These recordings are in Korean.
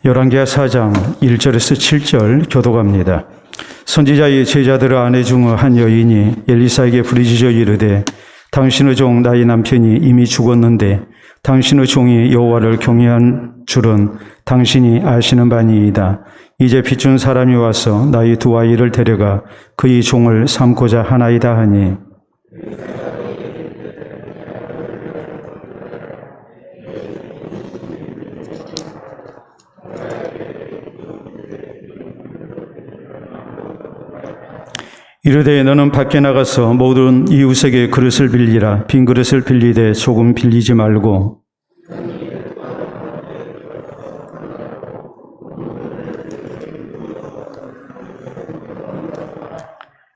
열왕기하 4장 1절에서 7절 교독합니다. 선지자의 제자들 아내 중 한 여인이 엘리사에게 부르짖어 이르되 당신의 종 나의 남편이 이미 죽었는데 당신의 종이 여호와를 경외한 줄은 당신이 아시는 바니이다. 이제 빚준 사람이 와서 나의 두 아이를 데려가 그의 종을 삼고자 하나이다 하니 이르되 너는 밖에 나가서 모든 이웃에게 그릇을 빌리라. 빈 그릇을 빌리되 조금 빌리지 말고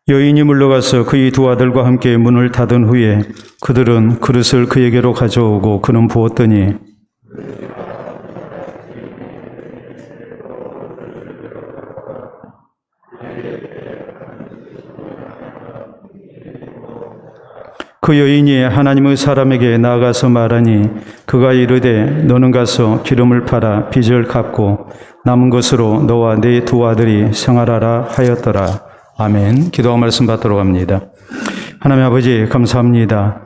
여인이 물러가서 그의 두 아들과 함께 문을 닫은 후에 그들은 그릇을 그에게로 가져오고 그는 부었더니 그 여인이 하나님의 사람에게 나아가서 말하니 그가 이르되 너는 가서 기름을 팔아 빚을 갚고 남은 것으로 너와 네 두 아들이 생활하라 하였더라. 아멘. 기도와 말씀 받도록 합니다. 하나님 아버지 감사합니다.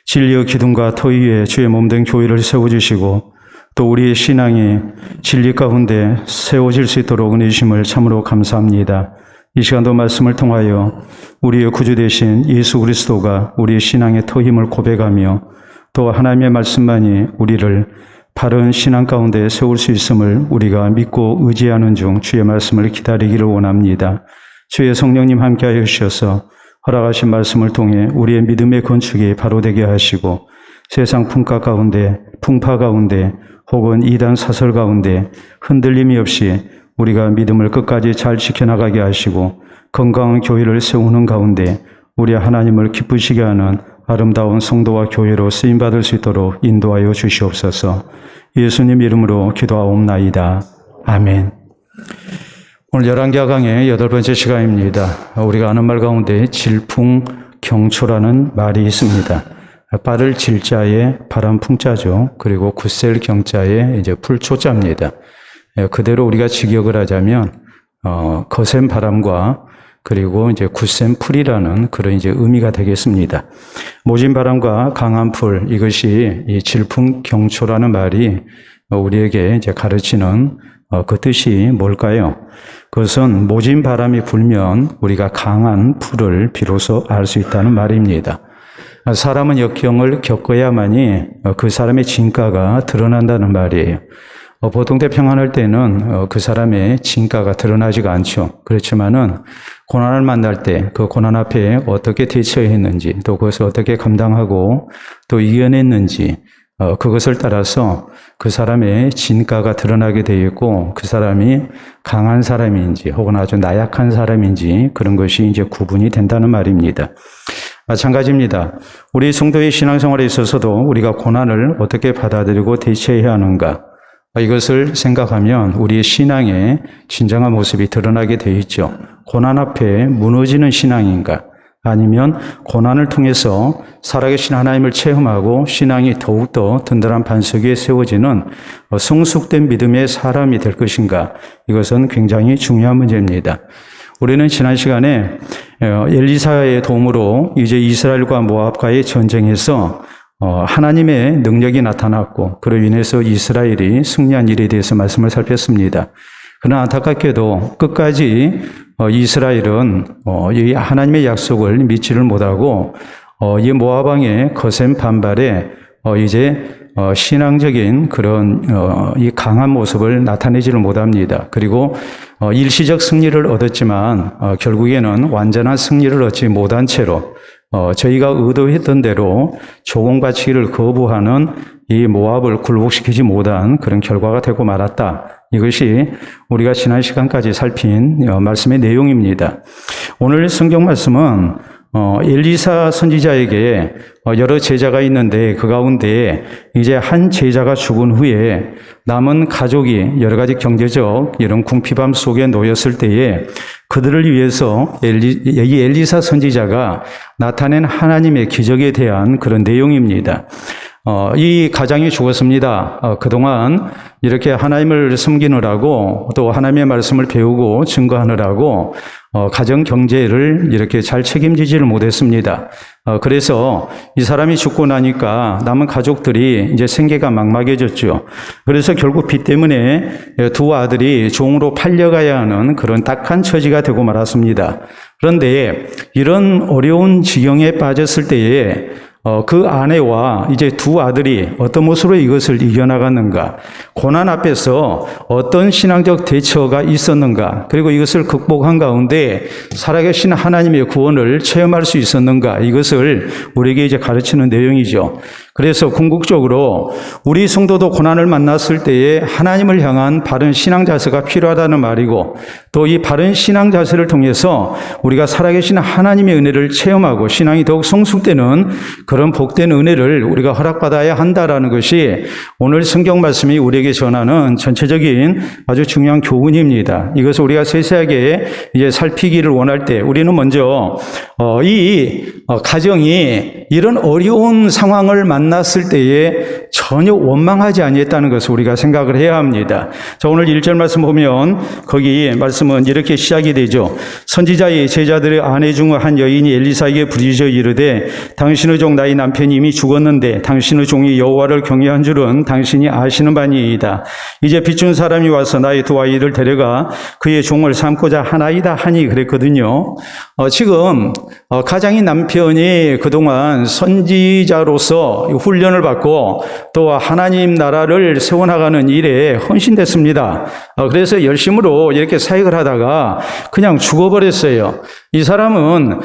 진리의 기둥과 터 위에 주의 몸된 교회를 세워주시고 또 우리의 신앙이 진리 가운데 세워질 수 있도록 은혜 주심을 참으로 감사합니다. 이 시간도 말씀을 통하여 우리의 구주 되신 예수 그리스도가 우리의 신앙의 터 힘을 고백하며 또 하나님의 말씀만이 우리를 바른 신앙 가운데 세울 수 있음을 우리가 믿고 의지하는 중 주의 말씀을 기다리기를 원합니다. 주의 성령님 함께하여 주셔서 허락하신 말씀을 통해 우리의 믿음의 건축이 바로 되게 하시고 세상 풍파 가운데 혹은 이단 사설 가운데 흔들림이 없이 우리가 믿음을 끝까지 잘 지켜나가게 하시고 건강한 교회를 세우는 가운데 우리 하나님을 기쁘시게 하는 아름다운 성도와 교회로 쓰임받을 수 있도록 인도하여 주시옵소서. 예수님 이름으로 기도하옵나이다. 아멘. 오늘 열왕기하 강의 8번째 시간입니다. 우리가 아는 말 가운데 질풍경초라는 말이 있습니다. 발을 질자에 바람 풍자죠. 그리고 굳셀 경자에 이제 풀초자입니다. 그대로 우리가 직역을 하자면 거센 바람과 그리고 이제 굳센 풀이라는 그런 이제 의미가 되겠습니다. 모진 바람과 강한 풀, 이것이 이 질풍경초라는 말이 우리에게 이제 가르치는 그 뜻이 뭘까요? 그것은 모진 바람이 불면 우리가 강한 풀을 비로소 알 수 있다는 말입니다. 사람은 역경을 겪어야만이 그 사람의 진가가 드러난다는 말이에요. 보통 때 평안할 때는 그 사람의 진가가 드러나지가 않죠. 그렇지만은 고난을 만날 때 그 고난 앞에 어떻게 대처했는지 또 그것을 어떻게 감당하고 또 이겨냈는지 그것을 따라서 그 사람의 진가가 드러나게 되어 있고 그 사람이 강한 사람인지 혹은 아주 나약한 사람인지 그런 것이 이제 구분이 된다는 말입니다. 마찬가지입니다. 우리 성도의 신앙생활에 있어서도 우리가 고난을 어떻게 받아들이고 대처해야 하는가 이것을 생각하면 우리의 신앙의 진정한 모습이 드러나게 되어 있죠. 고난 앞에 무너지는 신앙인가 아니면 고난을 통해서 살아계신 하나님을 체험하고 신앙이 더욱더 든든한 반석 위에 세워지는 성숙된 믿음의 사람이 될 것인가 이것은 굉장히 중요한 문제입니다. 우리는 지난 시간에 엘리사의 도움으로 이제 이스라엘과 모압과의 전쟁에서 하나님의 능력이 나타났고 그로 인해서 이스라엘이 승리한 일에 대해서 말씀을 살폈습니다. 그러나 안타깝게도 끝까지 이스라엘은 이 하나님의 약속을 믿지를 못하고 이 모압 왕의 거센 반발에 이제 신앙적인 그런 이 강한 모습을 나타내지를 못합니다. 그리고 일시적 승리를 얻었지만 결국에는 완전한 승리를 얻지 못한 채로 저희가 의도했던 대로 조공바치기를 거부하는 이 모압을 굴복시키지 못한 그런 결과가 되고 말았다. 이것이 우리가 지난 시간까지 살핀 말씀의 내용입니다. 오늘 성경 말씀은 엘리사 선지자에게 여러 제자가 있는데 그 가운데 이제 한 제자가 죽은 후에 남은 가족이 여러 가지 경제적 이런 궁핍함 속에 놓였을 때에 그들을 위해서 이 엘리사 선지자가 나타낸 하나님의 기적에 대한 그런 내용입니다. 이 가장이 죽었습니다. 그동안 이렇게 하나님을 섬기느라고 또 하나님의 말씀을 배우고 증거하느라고 가정 경제를 이렇게 잘 책임지지를 못했습니다. 그래서 이 사람이 죽고 나니까 남은 가족들이 이제 생계가 막막해졌죠. 그래서 결국 빚 때문에 두 아들이 종으로 팔려가야 하는 그런 딱한 처지가 되고 말았습니다. 그런데 이런 어려운 지경에 빠졌을 때에 그 아내와 이제 두 아들이 어떤 모습으로 이것을 이겨나갔는가, 고난 앞에서 어떤 신앙적 대처가 있었는가, 그리고 이것을 극복한 가운데 살아계신 하나님의 구원을 체험할 수 있었는가, 이것을 우리에게 이제 가르치는 내용이죠. 그래서 궁극적으로 우리 성도도 고난을 만났을 때에 하나님을 향한 바른 신앙 자세가 필요하다는 말이고, 또 이 바른 신앙 자세를 통해서 우리가 살아계신 하나님의 은혜를 체험하고 신앙이 더욱 성숙되는 그런 복된 은혜를 우리가 허락받아야 한다라는 것이 오늘 성경 말씀이 우리에게 전하는 전체적인 아주 중요한 교훈입니다. 이것을 우리가 세세하게 이제 살피기를 원할 때 우리는 먼저 이 가정이 이런 어려운 상황을 만났을 때에 전혀 원망하지 아니했다는 것을 우리가 생각을 해야 합니다. 자, 오늘 1절 말씀 보면 거기 말씀은 이렇게 시작이 되죠. 선지자의 제자들의 아내 중 한 여인이 엘리사에게 부르짖어 이르되 당신의 종 나의 남편이 이미 죽었는데 당신의 종이 여호와를 경외한 줄은 당신이 아시는 바니이다. 이제 빚준 사람이 와서 나의 두 아이를 데려가 그의 종을 삼고자 하나이다 하니 그랬거든요. 지금 가장인 남편이 그동안 선지자로서 훈련을 받고 또 하나님 나라를 세워나가는 일에 헌신됐습니다. 그래서 열심으로 이렇게 사역을 하다가 그냥 죽어버렸어요. 이 사람은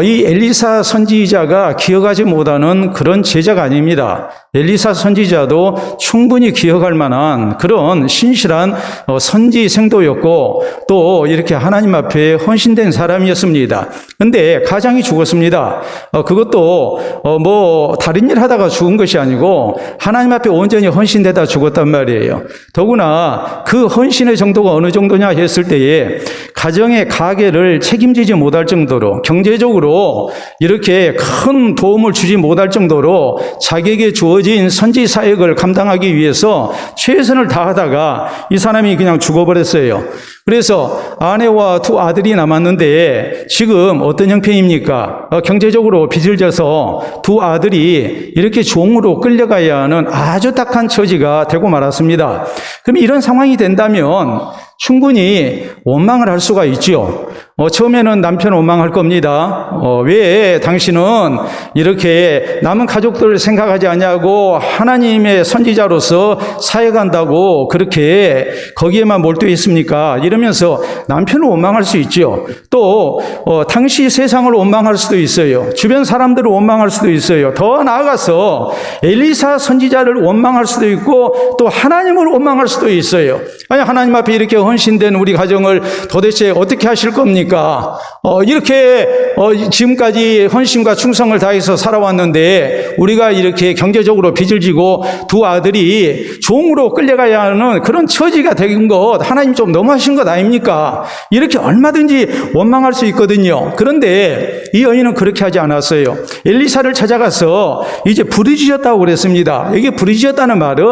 이 엘리사 선지자가 기억하지 못하는 그런 제자가 아닙니다. 엘리사 선지자도 충분히 기억할 만한 그런 신실한 선지 생도였고 또 이렇게 하나님 앞에 헌신된 사람이었습니다. 근데 가장이 죽었습니다. 그것도 뭐 다른 일 하다가 죽은 것이 아니고 하나님 앞에 온전히 헌신되다 죽었단 말이에요. 더구나 그 헌신의 정도가 어느 정도냐 했을 때에 가정의 가계를 책임지지 못할 정도로 경제적으로 이렇게 큰 도움을 주지 못할 정도로 자기에게 주어진 선지 사역을 감당하기 위해서 최선을 다하다가 이 사람이 그냥 죽어버렸어요. 그래서 아내와 두 아들이 남았는데 지금 어떤 형편입니까? 경제적으로 빚을 져서 두 아들이 이렇게 종으로 끌려가야 하는 아주 딱한 처지가 되고 말았습니다. 그럼 이런 상황이 된다면 충분히 원망을 할 수가 있죠. 처음에는 남편 원망할 겁니다. 왜 당신은 이렇게 남은 가족들을 생각하지 않냐고 하나님의 선지자로서 사역한다고 그렇게 거기에만 몰두해 있습니까? 이러면서 남편을 원망할 수 있죠. 또 당시 세상을 원망할 수도 있어요. 주변 사람들을 원망할 수도 있어요. 더 나아가서 엘리사 선지자를 원망할 수도 있고 또 하나님을 원망할 수도 있어요. 아니 하나님 앞에 이렇게 헌신된 우리 가정을 도대체 어떻게 하실 겁니까? 이렇게 지금까지 헌신과 충성을 다해서 살아왔는데 우리가 이렇게 경제적으로 빚을 지고 두 아들이 종으로 끌려가야 하는 그런 처지가 된 것 하나님 좀 너무하신 것 아닙니까? 이렇게 얼마든지 원망할 수 있거든요. 그런데 이 여인은 그렇게 하지 않았어요. 엘리사를 찾아가서 이제 부르짖었다고 그랬습니다. 이게 부르짖었다는 말은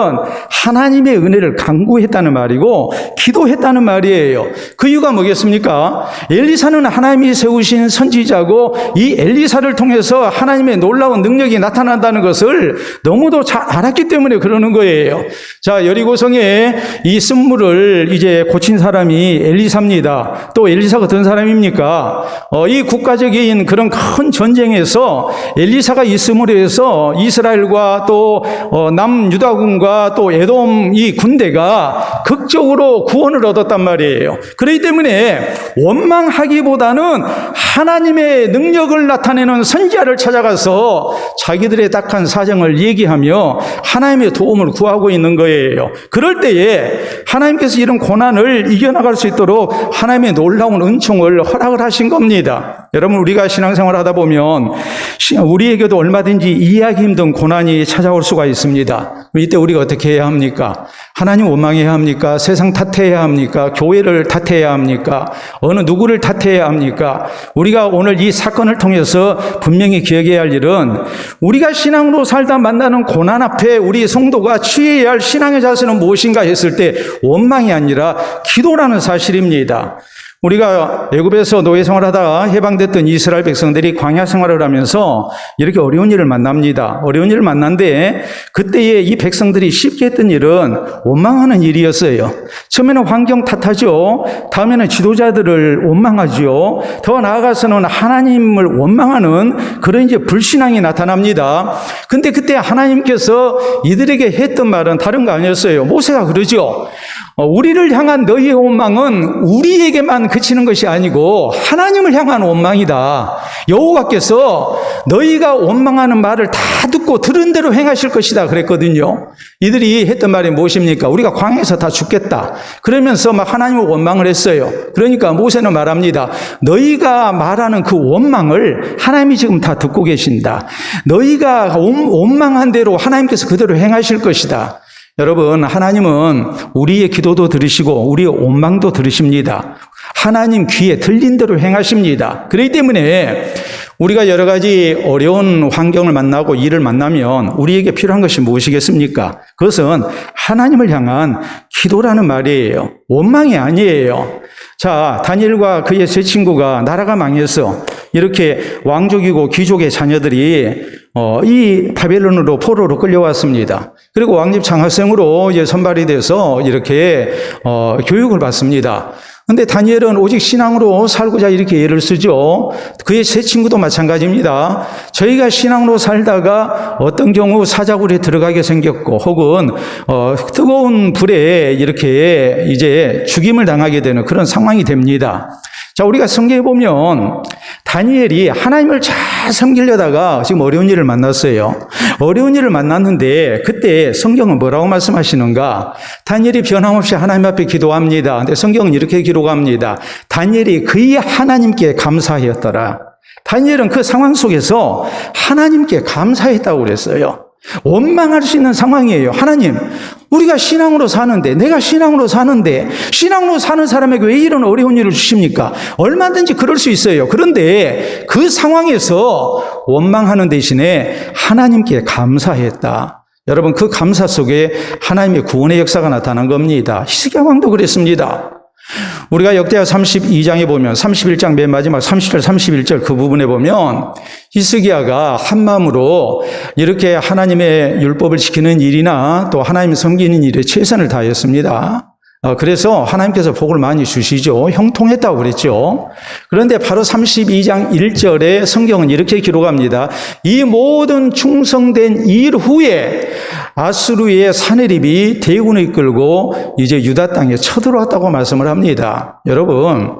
하나님의 은혜를 간구했다는 말이고 기도했다는 말이에요. 그 이유가 뭐겠습니까? 엘리사는 하나님이 세우신 선지자고 이 엘리사를 통해서 하나님의 놀라운 능력이 나타난다는 것을 너무도 잘 알았기 때문에 그러는 거예요. 자, 여리고성에 이 쓴물을 이제 고친 사람이 엘리사입니다. 또 엘리사가 어떤 사람입니까? 이 국가적인 그런 큰 전쟁에서 엘리사가 이 쓴물에 해서 이스라엘과 또 남유다군과 또 에돔 이 군대가 극적으로 구원을 얻었단 말이에요. 그렇기 때문에 원망하기보다는 하나님의 능력을 나타내는 선지자를 찾아가서 자기들의 딱한 사정을 얘기하며 하나님의 도움을 구하고 있는 거예요. 그럴 때에 하나님께서 이런 고난을 이겨나갈 수 있도록 하나님의 놀라운 은총을 허락을 하신 겁니다. 여러분, 우리가 신앙생활 하다 보면 우리에게도 얼마든지 이해하기 힘든 고난이 찾아올 수가 있습니다. 이때 우리가 어떻게 해야 합니까? 하나님 원망해야 합니까? 세상 탓해야 합니까? 교회를 탓해야 합니까? 어느 누구를 탓해야 합니까? 우리가 오늘 이 사건을 통해서 분명히 기억해야 할 일은 우리가 신앙으로 살다 만나는 고난 앞에 우리 성도가 취해야 할 신앙의 자세는 무엇인가 했을 때 원망이 아니라 기도라는 사실입니다. 우리가 애굽에서 노예 생활하다가 해방됐던 이스라엘 백성들이 광야 생활을 하면서 이렇게 어려운 일을 만납니다. 어려운 일을 만난데 그때에 이 백성들이 쉽게 했던 일은 원망하는 일이었어요. 처음에는 환경 탓하죠. 다음에는 지도자들을 원망하죠. 더 나아가서는 하나님을 원망하는 그런 이제 불신앙이 나타납니다. 근데 그때 하나님께서 이들에게 했던 말은 다른 거 아니었어요. 모세가 그러죠. 우리를 향한 너희의 원망은 우리에게만 그치는 것이 아니고 하나님을 향한 원망이다. 여호와께서 너희가 원망하는 말을 다 듣고 들은 대로 행하실 것이다 그랬거든요. 이들이 했던 말이 무엇입니까? 우리가 광야에서 다 죽겠다. 그러면서 막 하나님을 원망을 했어요. 그러니까 모세는 말합니다. 너희가 말하는 그 원망을 하나님이 지금 다 듣고 계신다. 너희가 원망한 대로 하나님께서 그대로 행하실 것이다. 여러분, 하나님은 우리의 기도도 들으시고 우리의 원망도 들으십니다. 하나님 귀에 들린 대로 행하십니다. 그렇기 때문에 우리가 여러 가지 어려운 환경을 만나고 일을 만나면 우리에게 필요한 것이 무엇이겠습니까? 그것은 하나님을 향한 기도라는 말이에요. 원망이 아니에요. 자, 다니엘과 그의 세 친구가 나라가 망해서 이렇게 왕족이고 귀족의 자녀들이 이 바벨론으로 포로로 끌려왔습니다. 그리고 왕집 장학생으로 이제 선발이 돼서 이렇게 교육을 받습니다. 근데 다니엘은 오직 신앙으로 살고자 이렇게 예를 쓰죠. 그의 세 친구도 마찬가지입니다. 저희가 신앙으로 살다가 어떤 경우 사자굴에 들어가게 생겼고 혹은 뜨거운 불에 이렇게 이제 죽임을 당하게 되는 그런 상황이 됩니다. 자, 우리가 성경에 보면 다니엘이 하나님을 잘 섬기려다가 지금 어려운 일을 만났어요. 어려운 일을 만났는데 그때 성경은 뭐라고 말씀하시는가? 다니엘이 변함없이 하나님 앞에 기도합니다. 근데 성경은 이렇게 기록합니다. 다니엘이 그의 하나님께 감사하였더라. 다니엘은 그 상황 속에서 하나님께 감사했다고 그랬어요. 원망할 수 있는 상황이에요. 하나님, 우리가 신앙으로 사는데, 내가 신앙으로 사는데, 신앙으로 사는 사람에게 왜 이런 어려운 일을 주십니까? 얼마든지 그럴 수 있어요. 그런데 그 상황에서 원망하는 대신에 하나님께 감사했다. 여러분, 그 감사 속에 하나님의 구원의 역사가 나타난 겁니다. 히스기야 왕도 그랬습니다. 우리가 역대하 32장에 보면 31장 맨 마지막 30절 31절 그 부분에 보면 히스기야가 한마음으로 이렇게 하나님의 율법을 지키는 일이나 또 하나님을 섬기는 일에 최선을 다했습니다. 그래서 하나님께서 복을 많이 주시죠. 형통했다고 그랬죠. 그런데 바로 32장 1절에 성경은 이렇게 기록합니다. 이 모든 충성된 일 후에 아수르의 사내립이 대군을 이끌고 이제 유다 땅에 쳐들어왔다고 말씀을 합니다. 여러분,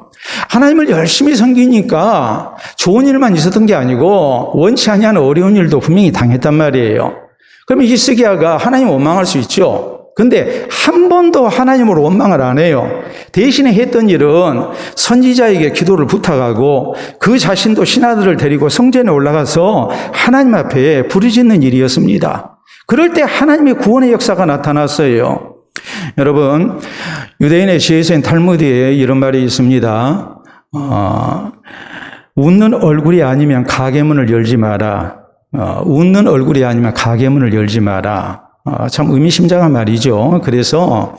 하나님을 열심히 섬기니까 좋은 일만 있었던 게 아니고 원치 아니한 어려운 일도 분명히 당했단 말이에요. 그러면 히스기야가 하나님 원망할 수 있죠. 근데 한 번도 하나님을 원망을 안 해요. 대신에 했던 일은 선지자에게 기도를 부탁하고 그 자신도 신하들을 데리고 성전에 올라가서 하나님 앞에 부르짖는 일이었습니다. 그럴 때 하나님의 구원의 역사가 나타났어요. 여러분, 유대인의 지혜서인 탈무드에 이런 말이 있습니다. 웃는 얼굴이 아니면 가게문을 열지 마라. 웃는 얼굴이 아니면 가게문을 열지 마라. 참 의미심장한 말이죠. 그래서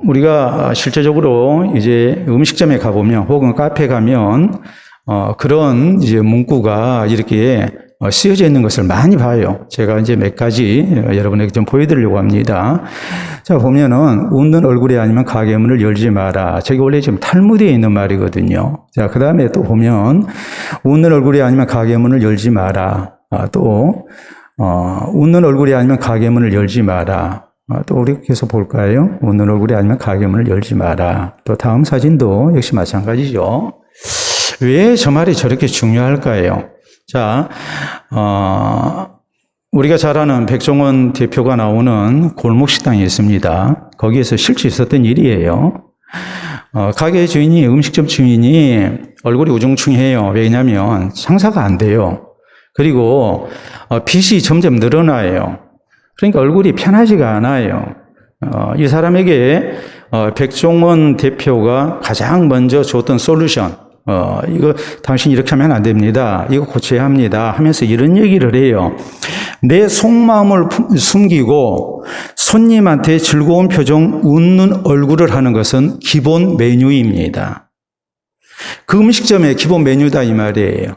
우리가 실제적으로 이제 음식점에 가보면 혹은 카페에 가면 그런 이제 문구가 이렇게 쓰여져 있는 것을 많이 봐요. 제가 이제 몇 가지 여러분에게 좀 보여드리려고 합니다. 자, 보면은 웃는 얼굴이 아니면 가게 문을 열지 마라. 저게 원래 지금 탈무드에 있는 말이거든요. 자, 그 다음에 또 보면 웃는 얼굴이 아니면 가게 문을 열지 마라. 또 웃는 얼굴이 아니면 가게 문을 열지 마라. 또 우리 계속 볼까요? 웃는 얼굴이 아니면 가게 문을 열지 마라. 또 다음 사진도 역시 마찬가지죠. 왜 저 말이 저렇게 중요할까요? 자, 우리가 잘 아는 백종원 대표가 나오는 골목식당이 있습니다. 거기에서 실제 있었던 일이에요. 가게 주인이, 음식점 주인이 얼굴이 우중충해요. 왜냐하면 장사가 안 돼요. 그리고 빚이 점점 늘어나요. 그러니까 얼굴이 편하지가 않아요. 이 사람에게 백종원 대표가 가장 먼저 줬던 솔루션, 이거 당신 이렇게 하면 안 됩니다. 이거 고쳐야 합니다. 하면서 이런 얘기를 해요. 내 속마음을 숨기고 손님한테 즐거운 표정, 웃는 얼굴을 하는 것은 기본 메뉴입니다. 그 음식점의 기본 메뉴다 이 말이에요.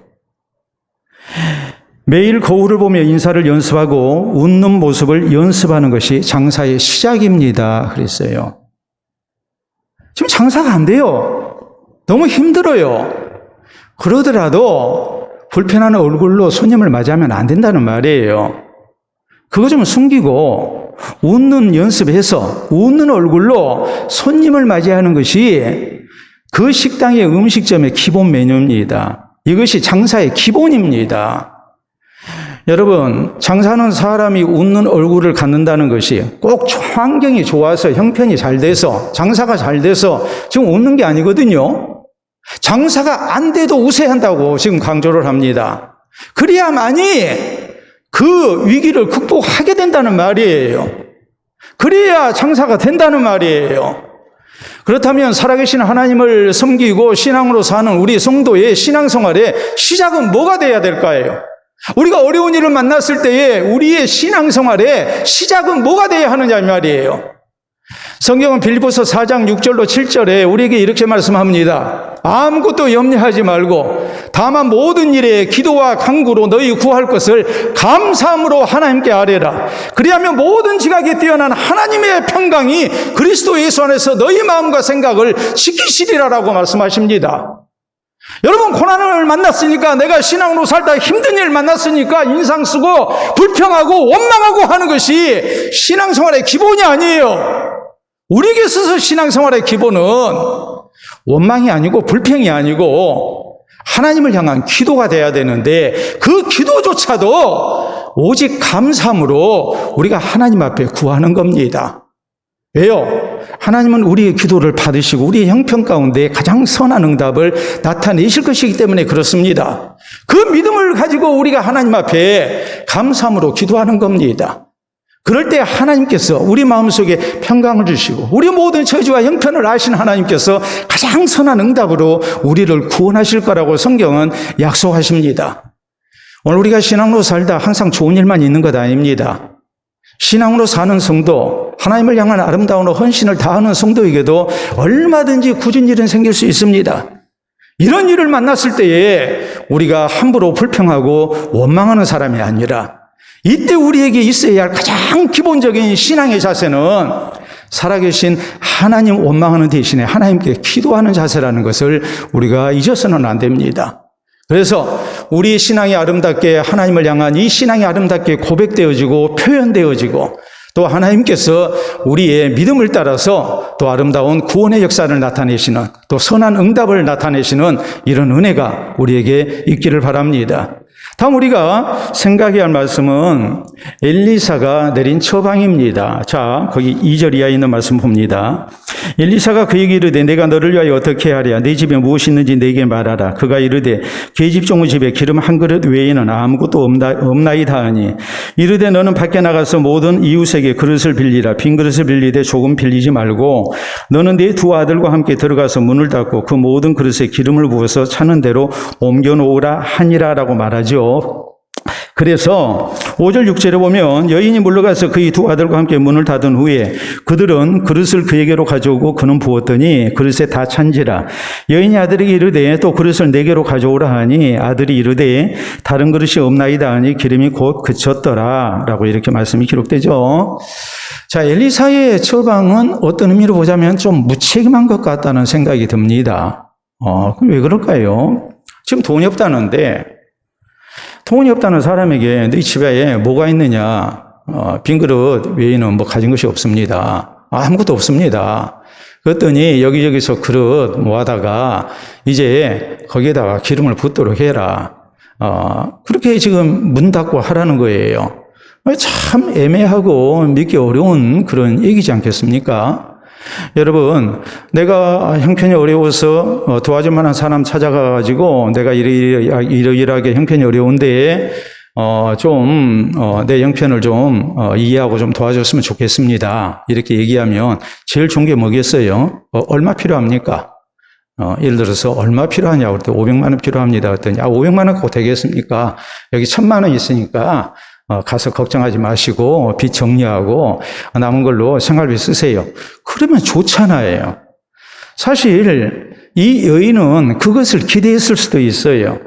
매일 거울을 보며 인사를 연습하고 웃는 모습을 연습하는 것이 장사의 시작입니다. 그랬어요. 지금 장사가 안 돼요. 너무 힘들어요. 그러더라도 불편한 얼굴로 손님을 맞이하면 안 된다는 말이에요. 그거 좀 숨기고 웃는 연습해서 웃는 얼굴로 손님을 맞이하는 것이 그 식당의 음식점의 기본 메뉴입니다. 이것이 장사의 기본입니다. 여러분, 장사는 사람이 웃는 얼굴을 갖는다는 것이 꼭 환경이 좋아서 형편이 잘 돼서 장사가 잘 돼서 지금 웃는 게 아니거든요. 장사가 안 돼도 웃어야 한다고 지금 강조를 합니다. 그래야만이 그 위기를 극복하게 된다는 말이에요. 그래야 장사가 된다는 말이에요. 그렇다면 살아계신 하나님을 섬기고 신앙으로 사는 우리 성도의 신앙생활의 시작은 뭐가 돼야 될까요? 우리가 어려운 일을 만났을 때에 우리의 신앙생활의 시작은 뭐가 돼야 하느냐 이 말이에요. 성경은 빌립보서 4장 6절로 7절에 우리에게 이렇게 말씀합니다. 아무것도 염려하지 말고 다만 모든 일에 기도와 간구로 너희 구할 것을 감사함으로 하나님께 아뢰라. 그리하면 모든 지각에 뛰어난 하나님의 평강이 그리스도 예수 안에서 너희 마음과 생각을 지키시리라라고 말씀하십니다. 여러분, 고난을 만났으니까, 내가 신앙으로 살다 힘든 일 만났으니까 인상 쓰고 불평하고 원망하고 하는 것이 신앙생활의 기본이 아니에요. 우리에게 있어서 신앙생활의 기본은 원망이 아니고 불평이 아니고 하나님을 향한 기도가 돼야 되는데, 그 기도조차도 오직 감사함으로 우리가 하나님 앞에 구하는 겁니다. 왜요? 하나님은 우리의 기도를 받으시고 우리의 형편 가운데 가장 선한 응답을 나타내실 것이기 때문에 그렇습니다. 그 믿음을 가지고 우리가 하나님 앞에 감사함으로 기도하는 겁니다. 그럴 때 하나님께서 우리 마음속에 평강을 주시고 우리 모든 처지와 형편을 아신 하나님께서 가장 선한 응답으로 우리를 구원하실 거라고 성경은 약속하십니다. 오늘 우리가 신앙으로 살다 항상 좋은 일만 있는 것 아닙니다. 신앙으로 사는 성도, 하나님을 향한 아름다운 헌신을 다하는 성도에게도 얼마든지 굳은 일은 생길 수 있습니다. 이런 일을 만났을 때에 우리가 함부로 불평하고 원망하는 사람이 아니라, 이때 우리에게 있어야 할 가장 기본적인 신앙의 자세는 살아계신 하나님 원망하는 대신에 하나님께 기도하는 자세라는 것을 우리가 잊어서는 안 됩니다. 그래서 우리 신앙이 아름답게, 하나님을 향한 이 신앙이 아름답게 고백되어지고 표현되어지고, 또 하나님께서 우리의 믿음을 따라서 또 아름다운 구원의 역사를 나타내시는, 또 선한 응답을 나타내시는 이런 은혜가 우리에게 있기를 바랍니다. 다음 우리가 생각해야 할 말씀은 엘리사가 내린 처방입니다. 자, 거기 2절 이하에 있는 말씀 봅니다. 엘리사가 그에게 이르되 내가 너를 위하여 어떻게 하랴? 네 집에 무엇이 있는지 내게 말하라. 그가 이르되 계집 종의 집에 기름 한 그릇 외에는 아무것도 없나이다 하니, 이르되 너는 밖에 나가서 모든 이웃에게 그릇을 빌리라. 빈 그릇을 빌리되 조금 빌리지 말고 너는 네 두 아들과 함께 들어가서 문을 닫고 그 모든 그릇에 기름을 부어서 차는 대로 옮겨놓으라 하니라라고 말하죠. 그래서 5절 6절에 보면 여인이 물러가서 그의 두 아들과 함께 문을 닫은 후에 그들은 그릇을 그에게로 가져오고 그는 부었더니 그릇에 다 찬지라. 여인이 아들에게 이르되 또 그릇을 내게로 가져오라 하니 아들이 이르되 다른 그릇이 없나이다 하니 기름이 곧 그쳤더라 라고 이렇게 말씀이 기록되죠. 자, 엘리사의 처방은 어떤 의미로 보자면 좀 무책임한 것 같다는 생각이 듭니다. 그럼 왜 그럴까요? 지금 돈이 없다는데, 돈이 없다는 사람에게 너희 집에 뭐가 있느냐? 빈 그릇 외에는 뭐 가진 것이 없습니다. 아무것도 없습니다. 그랬더니 여기저기서 그릇 모아다가 이제 거기에다가 기름을 붓도록 해라. 그렇게 지금 문 닫고 하라는 거예요. 참 애매하고 믿기 어려운 그런 얘기지 않겠습니까? 여러분, 내가 형편이 어려워서 도와줄 만한 사람 찾아가가지고 내가 이러이러하게 형편이 어려운데 내 형편을 좀 이해하고 좀 도와줬으면 좋겠습니다. 이렇게 얘기하면 제일 좋은 게 뭐겠어요? 얼마 필요합니까? 예를 들어서 얼마 필요하냐고 그랬더니 500만 원 필요합니다. 그랬더니 500만 원 갖고 되겠습니까? 여기 1000만 원 있으니까 가서 걱정하지 마시고 빚 정리하고 남은 걸로 생활비 쓰세요. 그러면 좋잖아요. 사실 이 여인은 그것을 기대했을 수도 있어요.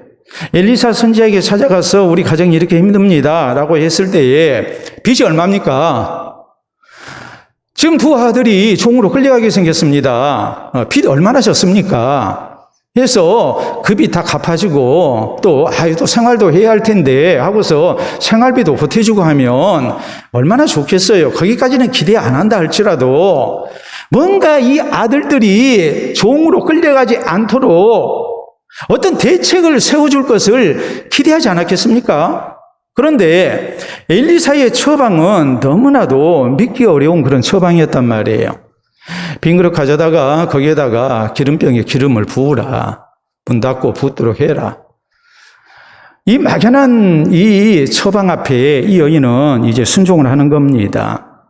엘리사 선지자에게 찾아가서 우리 가정이 이렇게 힘듭니다 라고 했을 때에 빚이 얼마입니까? 지금 두 아들이 종으로 끌려가게 생겼습니다. 빚 얼마나 졌습니까? 그래서 그 빚 다 갚아주고 또 생활도 해야 할 텐데 하고서 생활비도 보태주고 하면 얼마나 좋겠어요. 거기까지는 기대 안 한다 할지라도 뭔가 이 아들들이 종으로 끌려가지 않도록 어떤 대책을 세워줄 것을 기대하지 않았겠습니까? 그런데 엘리사의 처방은 너무나도 믿기 어려운 그런 처방이었단 말이에요. 빈 그릇 가져다가 거기에다가 기름병에 기름을 부으라. 문 닫고 붓도록 해라. 이 막연한 이 처방 앞에 이 여인은 이제 순종을 하는 겁니다.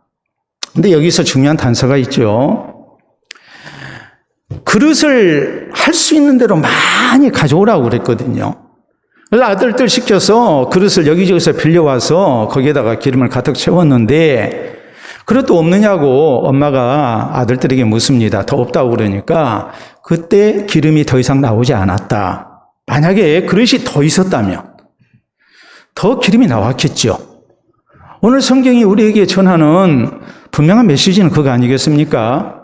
근데 여기서 중요한 단서가 있죠. 그릇을 할 수 있는 대로 많이 가져오라고 그랬거든요. 그래서 아들들 시켜서 그릇을 여기저기서 빌려와서 거기에다가 기름을 가득 채웠는데 그릇도 없느냐고 엄마가 아들들에게 묻습니다. 더 없다고 그러니까 그때 기름이 더 이상 나오지 않았다. 만약에 그릇이 더 있었다면 더 기름이 나왔겠죠. 오늘 성경이 우리에게 전하는 분명한 메시지는 그거 아니겠습니까?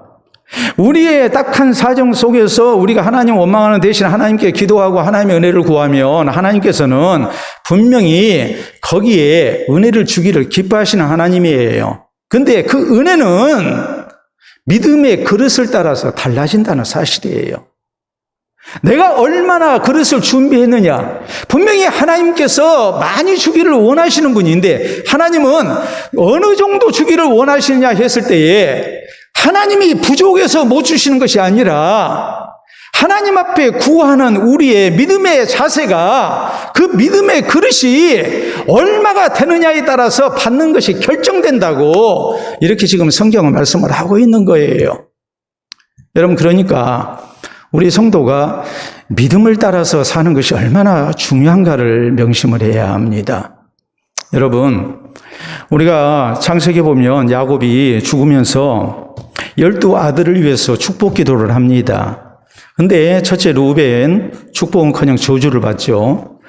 우리의 딱한 사정 속에서 우리가 하나님 원망하는 대신 하나님께 기도하고 하나님의 은혜를 구하면 하나님께서는 분명히 거기에 은혜를 주기를 기뻐하시는 하나님이에요. 근데 그 은혜는 믿음의 그릇을 따라서 달라진다는 사실이에요. 내가 얼마나 그릇을 준비했느냐. 분명히 하나님께서 많이 주기를 원하시는 분인데 하나님은 어느 정도 주기를 원하시느냐 했을 때에 하나님이 부족해서 못 주시는 것이 아니라 하나님 앞에 구하는 우리의 믿음의 자세가 그 믿음의 그릇이 얼마가 되느냐에 따라서 받는 것이 결정된다고 이렇게 지금 성경은 말씀을 하고 있는 거예요. 여러분, 그러니까 우리 성도가 믿음을 따라서 사는 것이 얼마나 중요한가를 명심을 해야 합니다. 여러분, 우리가 창세기에 보면 야곱이 죽으면서 12아들을 위해서 축복 기도를 합니다. 근데 첫째 루벤 축복은커녕 저주를 받죠.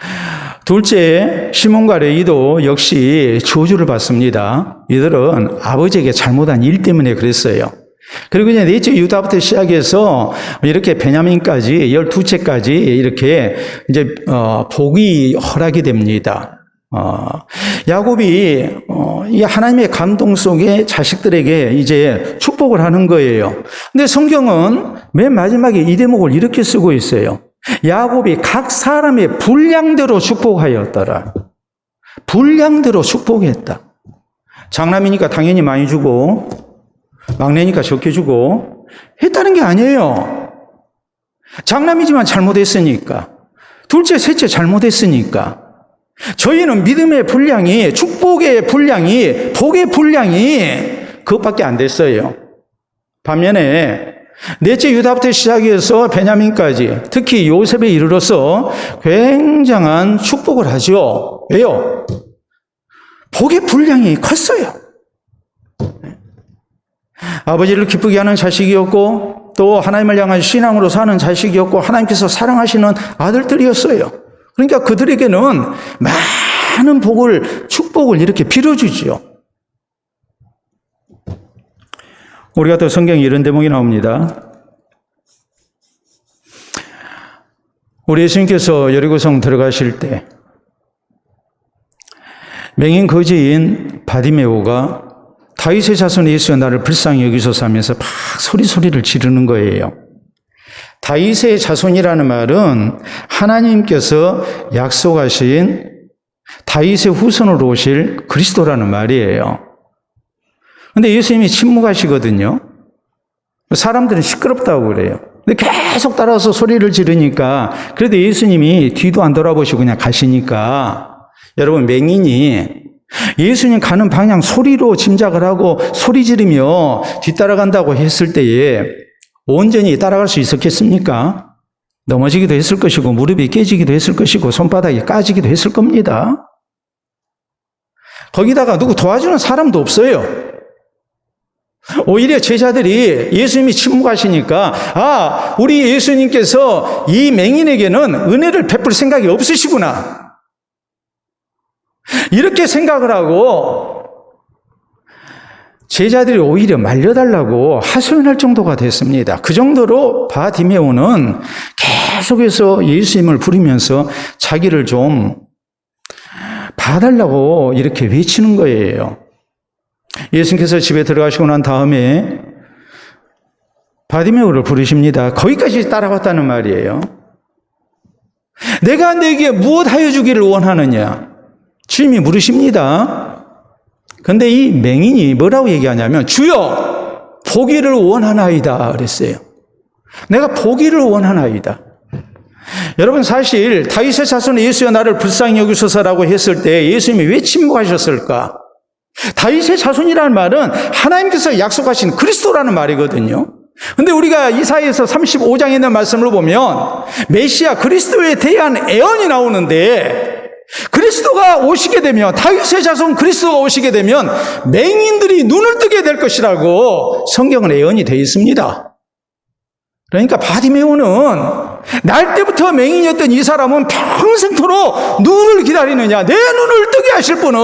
둘째 시몬과 레위도 역시 저주를 받습니다. 이들은 아버지에게 잘못한 일 때문에 그랬어요. 그리고 이제 넷째 유다부터 시작해서 이렇게 베냐민까지 12채까지 이렇게 이제 복이 허락이 됩니다. 야곱이 이 하나님의 감동 속에 자식들에게 이제 축복을 하는 거예요. 근데 성경은 맨 마지막에 이 대목을 이렇게 쓰고 있어요. 야곱이 각 사람의 분량대로 축복하였더라. 분량대로 축복했다. 장남이니까 당연히 많이 주고 막내니까 적게 주고 했다는 게 아니에요. 장남이지만 잘못했으니까, 둘째, 셋째 잘못했으니까. 저희는 믿음의 분량이, 축복의 분량이, 복의 분량이 그것밖에 안 됐어요. 반면에 넷째 유다부터 시작해서 베냐민까지, 특히 요셉에 이르러서 굉장한 축복을 하죠. 왜요? 복의 분량이 컸어요. 아버지를 기쁘게 하는 자식이었고 또 하나님을 향한 신앙으로 사는 자식이었고 하나님께서 사랑하시는 아들들이었어요. 그러니까 그들에게는 많은 복을, 축복을 이렇게 빌어주죠. 우리가 또 성경에 이런 대목이 나옵니다. 우리 예수님께서 여리고성 들어가실 때 맹인 거지인 바디메오가 다윗의 자손 예수여 나를 불쌍히 여기소서 하면서 막 소리를 지르는 거예요. 다윗의 자손이라는 말은 하나님께서 약속하신 다윗의 후손으로 오실 그리스도라는 말이에요. 그런데 예수님이 침묵하시거든요. 사람들은 시끄럽다고 그래요. 근데 계속 따라서 소리를 지르니까 그래도 예수님이 뒤도 안 돌아보시고 그냥 가시니까 여러분 맹인이 예수님 가는 방향 소리로 짐작을 하고 소리 지르며 뒤따라간다고 했을 때에 온전히 따라갈 수 있었겠습니까? 넘어지기도 했을 것이고 무릎이 깨지기도 했을 것이고 손바닥이 까지기도 했을 겁니다. 거기다가 누구 도와주는 사람도 없어요. 오히려 제자들이 예수님이 침묵하시니까 우리 예수님께서 이 맹인에게는 은혜를 베풀 생각이 없으시구나 이렇게 생각을 하고 제자들이 오히려 말려달라고 하소연할 정도가 됐습니다. 그 정도로 바디메오는 계속해서 예수님을 부르면서 자기를 좀 봐달라고 이렇게 외치는 거예요. 예수님께서 집에 들어가시고 난 다음에 바디메오를 부르십니다. 거기까지 따라왔다는 말이에요. 내가 네게 무엇하여 주기를 원하느냐? 주님이 물으십니다. 그런데 이 맹인이 뭐라고 얘기하냐면 주여 보기를 원하나이다 그랬어요. 내가 보기를 원하나이다. 여러분 사실 다윗의 자손 예수여 나를 불쌍히 여기소서라고 했을 때 예수님이 왜 침묵하셨을까? 다윗의 자손이라는 말은 하나님께서 약속하신 그리스도라는 말이거든요. 근데 우리가 이사야서 35장에 있는 말씀을 보면 메시아 그리스도에 대한 애언이 나오는데 그리스도가 오시게 되면 다윗의 자손 그리스도가 오시게 되면 맹인들이 눈을 뜨게 될 것이라고 성경은 애언이 되어 있습니다. 그러니까 바디메오는 날 때부터 맹인이었던 이 사람은 평생토록 누구를 기다리느냐? 내 눈을 뜨게 하실 분은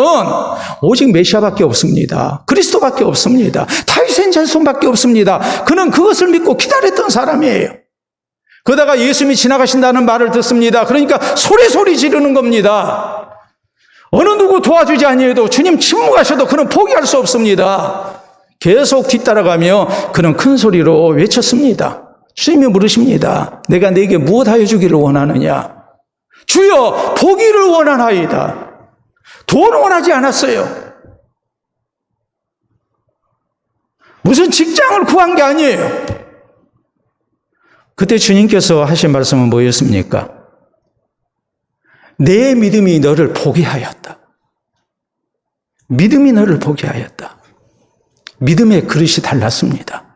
오직 메시아밖에 없습니다. 그리스도밖에 없습니다. 다윗의 자손밖에 없습니다. 그는 그것을 믿고 기다렸던 사람이에요. 그러다가 예수님이 지나가신다는 말을 듣습니다. 그러니까 소리 지르는 겁니다. 어느 누구 도와주지 아니해도 주님 침묵하셔도 그는 포기할 수 없습니다. 계속 뒤따라가며 그는 큰 소리로 외쳤습니다. 주님이 물으십니다. 내가 네게 무엇하여 주기를 원하느냐? 주여 보기를 원하나이다. 돈을 원하지 않았어요. 무슨 직장을 구한 게 아니에요. 그때 주님께서 하신 말씀은 뭐였습니까? 내 믿음이 너를 보게 하였다. 믿음이 너를 보게 하였다. 믿음의 그릇이 달랐습니다.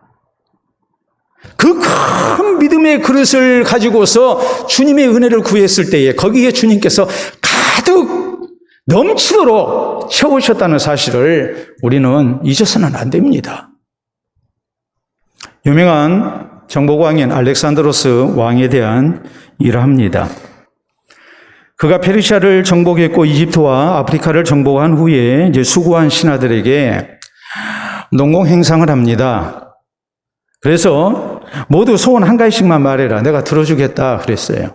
그 큰 믿음의 그릇을 가지고서 주님의 은혜를 구했을 때에 거기에 주님께서 가득 넘치도록 채우셨다는 사실을 우리는 잊어서는 안 됩니다. 유명한 정복왕인 알렉산드로스 왕에 대한 일화입니다. 그가 페르시아를 정복했고 이집트와 아프리카를 정복한 후에 이제 수고한 신하들에게 농공 행상을 합니다. 그래서 모두 소원 한 가지씩만 말해라. 내가 들어주겠다 그랬어요.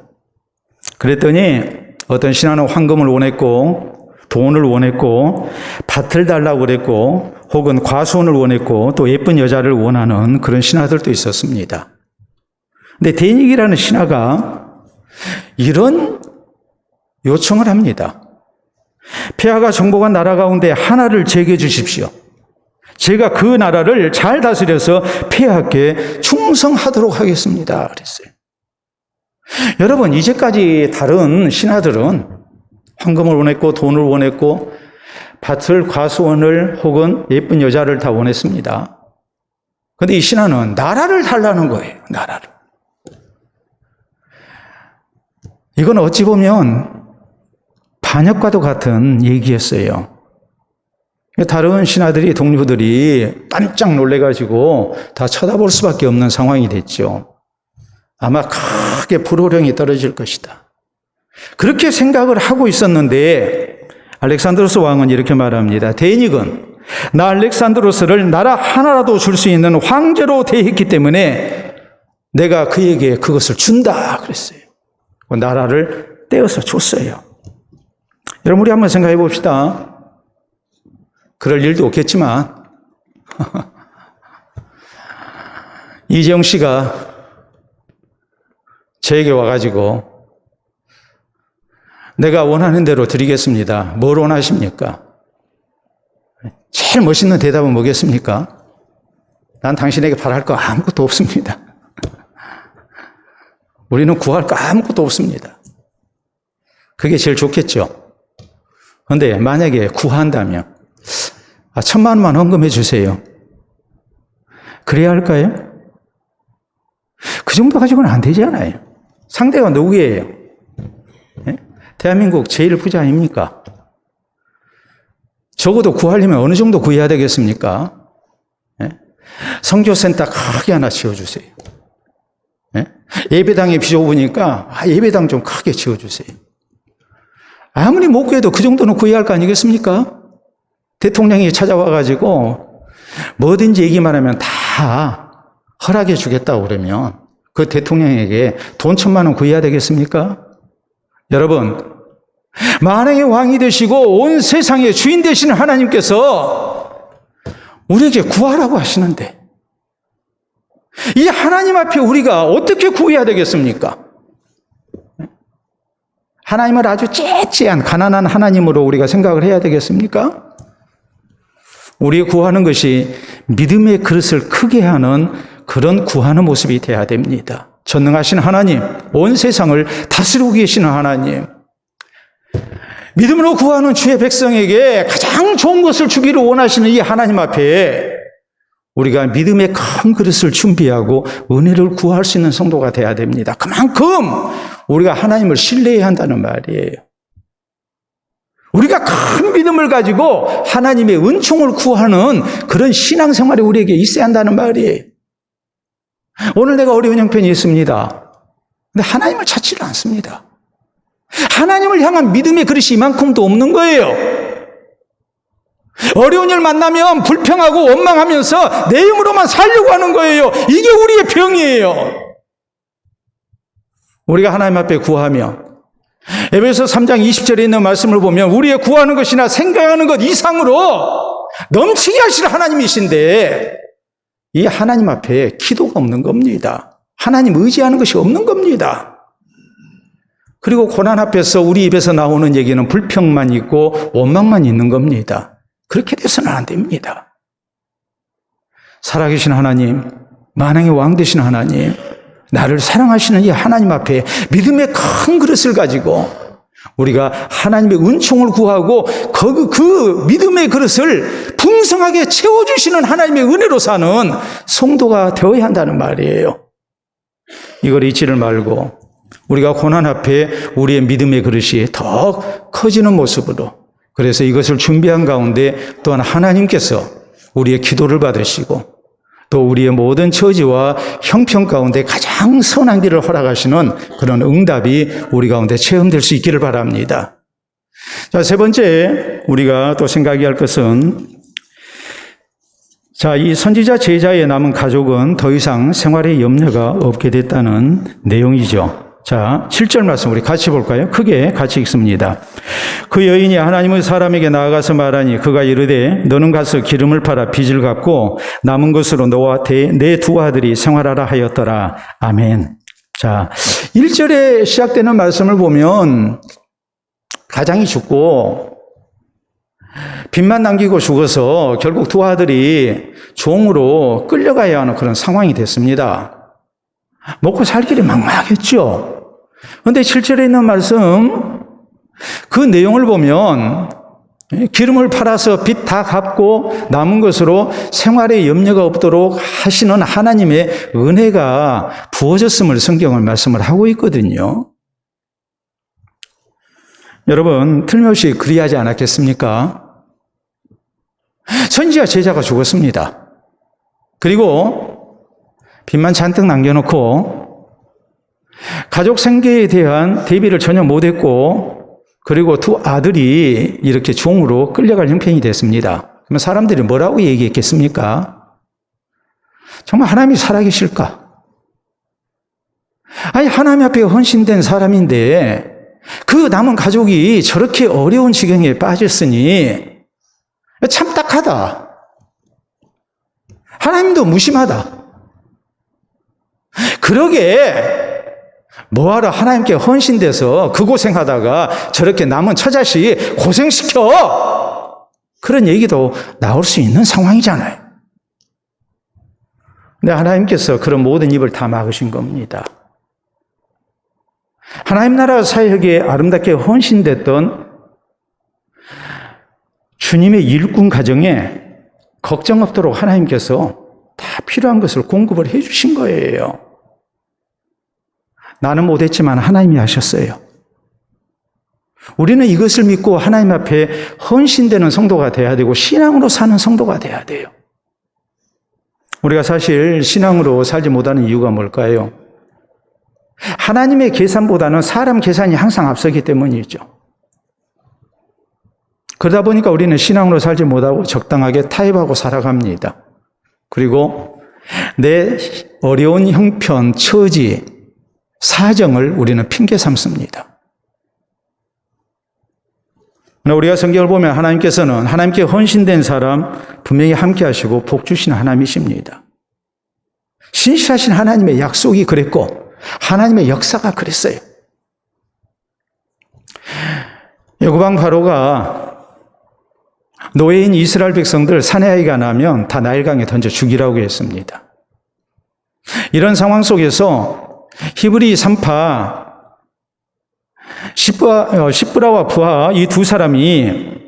그랬더니 어떤 신하는 황금을 원했고 돈을 원했고 밭을 달라고 그랬고 혹은 과수원을 원했고 또 예쁜 여자를 원하는 그런 신하들도 있었습니다. 근데 데닉이라는 신하가 이런 요청을 합니다. 폐하가 정복한 나라 가운데 하나를 제게 주십시오. 제가 그 나라를 잘 다스려서 폐하께 충성하도록 하겠습니다. 그랬어요. 여러분, 이제까지 다른 신하들은 황금을 원했고 돈을 원했고 밭을, 과수원을 혹은 예쁜 여자를 다 원했습니다. 그런데 이 신하는 나라를 달라는 거예요. 나라를. 이건 어찌 보면 반역과도 같은 얘기였어요. 다른 신하들이, 동료들이 깜짝 놀래가지고 다 쳐다볼 수밖에 없는 상황이 됐죠. 아마 크게 불호령이 떨어질 것이다. 그렇게 생각을 하고 있었는데 알렉산드로스 왕은 이렇게 말합니다. 데닉은 나 알렉산드로스를 나라 하나라도 줄 수 있는 황제로 대했기 때문에 내가 그에게 그것을 준다 그랬어요. 나라를 떼어서 줬어요. 여러분, 우리 한번 생각해 봅시다. 그럴 일도 없겠지만 이재용 씨가 저에게 와가지고 내가 원하는 대로 드리겠습니다. 뭘 원하십니까? 제일 멋있는 대답은 뭐겠습니까? 난 당신에게 바랄 거 아무것도 없습니다. 우리는 구할 거 아무것도 없습니다. 그게 제일 좋겠죠. 그런데 만약에 구한다면 1,000만 원만 헌금해 주세요. 그래야 할까요? 그 정도 가지고는 안 되잖아요. 상대가 누구예요? 예? 대한민국 제일 부자 아닙니까? 적어도 구하려면 어느 정도 구해야 되겠습니까? 예? 성교센터 크게 하나 지어주세요. 예? 예배당에 비좁으니까 예배당 좀 크게 지어주세요. 아무리 못 구해도 그 정도는 구해야 할 거 아니겠습니까? 대통령이 찾아와가지고 뭐든지 얘기만 하면 다 허락해 주겠다고 그러면 그 대통령에게 돈 1,000만 원 구해야 되겠습니까? 여러분, 만왕의 왕이 되시고 온 세상의 주인 되시는 하나님께서 우리에게 구하라고 하시는데 이 하나님 앞에 우리가 어떻게 구해야 되겠습니까? 하나님을 아주 째째한 가난한 하나님으로 우리가 생각을 해야 되겠습니까? 우리가 구하는 것이 믿음의 그릇을 크게 하는 그런 구하는 모습이 되어야 됩니다. 전능하신 하나님, 온 세상을 다스리고 계시는 하나님, 믿음으로 구하는 주의 백성에게 가장 좋은 것을 주기를 원하시는 이 하나님 앞에 우리가 믿음의 큰 그릇을 준비하고 은혜를 구할 수 있는 성도가 되어야 됩니다. 그만큼 우리가 하나님을 신뢰해야 한다는 말이에요. 우리가 큰 믿음을 가지고 하나님의 은총을 구하는 그런 신앙생활이 우리에게 있어야 한다는 말이에요. 오늘 내가 어려운 형편이 있습니다. 근데 하나님을 찾지를 않습니다. 하나님을 향한 믿음의 그릇이 이만큼도 없는 거예요. 어려운 일 만나면 불평하고 원망하면서 내 힘으로만 살려고 하는 거예요. 이게 우리의 병이에요. 우리가 하나님 앞에 구하며 에베소 3장 20절에 있는 말씀을 보면 우리의 구하는 것이나 생각하는 것 이상으로 넘치게 하실 하나님이신데 이 하나님 앞에 기도가 없는 겁니다. 하나님 의지하는 것이 없는 겁니다. 그리고 고난 앞에서 우리 입에서 나오는 얘기는 불평만 있고 원망만 있는 겁니다. 그렇게 돼서는 안 됩니다. 살아계신 하나님, 만왕의 왕 되신 하나님, 나를 사랑하시는 이 하나님 앞에 믿음의 큰 그릇을 가지고 우리가 하나님의 은총을 구하고 그 믿음의 그릇을 풍성하게 채워주시는 하나님의 은혜로 사는 성도가 되어야 한다는 말이에요. 이걸 잊지를 말고 우리가 고난 앞에 우리의 믿음의 그릇이 더 커지는 모습으로, 그래서 이것을 준비한 가운데 또한 하나님께서 우리의 기도를 받으시고 또 우리의 모든 처지와 형편 가운데 가장 선한 길을 허락하시는 그런 응답이 우리 가운데 체험될 수 있기를 바랍니다. 자, 세 번째 우리가 또 생각해야 할 것은, 자, 이 선지자 제자의 남은 가족은 더 이상 생활에 염려가 없게 됐다는 내용이죠. 자, 7절 말씀 우리 같이 볼까요? 크게 같이 읽습니다. 그 여인이 하나님의 사람에게 나아가서 말하니 그가 이르되 너는 가서 기름을 팔아 빚을 갚고 남은 것으로 너와 내 두 아들이 생활하라 하였더라. 아멘. 자, 1절에 시작되는 말씀을 보면 가장이 죽고 빚만 남기고 죽어서 결국 두 아들이 종으로 끌려가야 하는 그런 상황이 됐습니다. 먹고 살 길이 막막하겠죠. 그런데 7절에 있는 말씀, 그 내용을 보면 기름을 팔아서 빚 다 갚고 남은 것으로 생활에 염려가 없도록 하시는 하나님의 은혜가 부어졌음을 성경은 말씀을 하고 있거든요. 여러분, 틀림없이 그리하지 않았겠습니까? 선지자 제자가 죽었습니다. 그리고 빚만 잔뜩 남겨놓고 가족 생계에 대한 대비를 전혀 못했고, 그리고 두 아들이 이렇게 종으로 끌려갈 형편이 됐습니다. 그러면 사람들이 뭐라고 얘기했겠습니까? 정말 하나님이 살아계실까? 아니, 하나님 앞에 헌신된 사람인데 그 남은 가족이 저렇게 어려운 지경에 빠졌으니 참 딱하다. 하나님도 무심하다. 그러게 뭐하러 하나님께 헌신돼서 그 고생하다가 저렇게 남은 처자식 고생시켜? 그런 얘기도 나올 수 있는 상황이잖아요. 근데 하나님께서 그런 모든 입을 다 막으신 겁니다. 하나님 나라 사역에 아름답게 헌신됐던 주님의 일꾼 가정에 걱정 없도록 하나님께서 다 필요한 것을 공급을 해 주신 거예요. 나는 못했지만 하나님이 하셨어요. 우리는 이것을 믿고 하나님 앞에 헌신되는 성도가 돼야 되고 신앙으로 사는 성도가 돼야 돼요. 우리가 사실 신앙으로 살지 못하는 이유가 뭘까요? 하나님의 계산보다는 사람 계산이 항상 앞서기 때문이죠. 그러다 보니까 우리는 신앙으로 살지 못하고 적당하게 타협하고 살아갑니다. 그리고 내 어려운 형편, 처지, 사정을 우리는 핑계 삼습니다. 우리가 성경을 보면 하나님께서는 하나님께 헌신된 사람 분명히 함께 하시고 복 주시는 하나님이십니다. 신실하신 하나님의 약속이 그랬고 하나님의 역사가 그랬어요. 여고방 바로가 노예인 이스라엘 백성들 사내아이가 나면 다 나일강에 던져 죽이라고 했습니다. 이런 상황 속에서 히브리 3파 십브라와 부하 이 두 사람이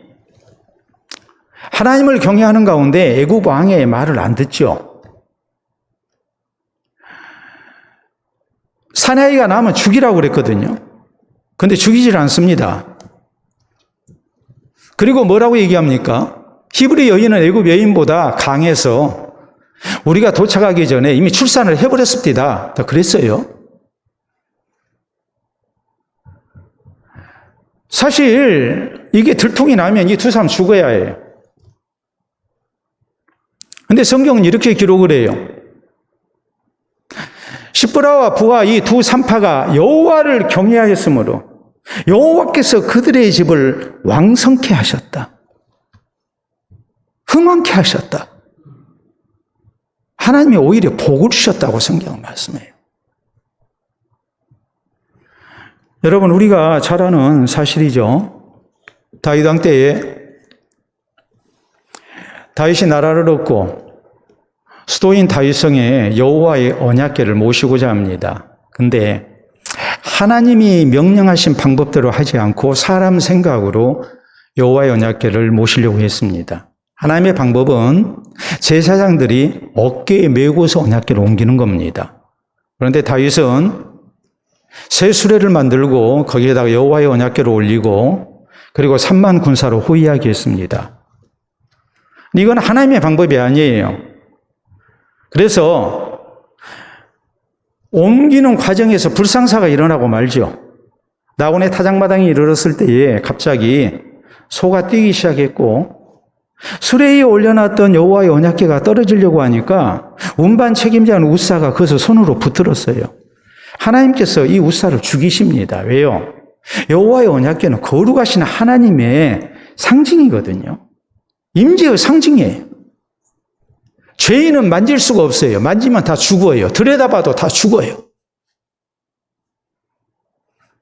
하나님을 경외하는 가운데 애굽 왕의 말을 안 듣죠. 사내아이가 나면 죽이라고 그랬거든요. 그런데 죽이질 않습니다. 그리고 뭐라고 얘기합니까? 히브리 여인은 애굽 여인보다 강해서 우리가 도착하기 전에 이미 출산을 해버렸습니다. 다 그랬어요. 사실 이게 들통이 나면 이 두 사람 죽어야 해요. 근데 성경은 이렇게 기록을 해요. 십브라와 부하 이 두 산파가 여호와를 경외하였으므로 여호와께서 그들의 집을 왕성케 하셨다. 흥왕케 하셨다. 하나님이 오히려 복을 주셨다고 성경은 말씀해요. 여러분, 우리가 잘 아는 사실이죠. 다윗 왕 때에 다윗이 나라를 얻고 수도인 다윗성에 여호와의 언약궤를 모시고자 합니다. 근데 하나님이 명령하신 방법대로 하지 않고 사람 생각으로 여호와의 언약궤를 모시려고 했습니다. 하나님의 방법은 제사장들이 어깨에 메고서 언약궤를 옮기는 겁니다. 그런데 다윗은 새 수레를 만들고 거기에다가 여호와의 언약궤를 올리고 그리고 3만 군사로 호위하게 했습니다. 이건 하나님의 방법이 아니에요. 그래서 옮기는 과정에서 불상사가 일어나고 말죠. 나곤의 타작마당에 이르렀을 때에 갑자기 소가 뛰기 시작했고 수레에 올려놨던 여호와의 언약궤가 떨어지려고 하니까 운반 책임자는 웃사가 그것을 손으로 붙들었어요. 하나님께서 이 웃사를 죽이십니다. 왜요? 여호와의 언약궤는 거룩하신 하나님의 상징이거든요. 임재의 상징이에요. 죄인은 만질 수가 없어요. 만지면 다 죽어요. 들여다봐도 다 죽어요.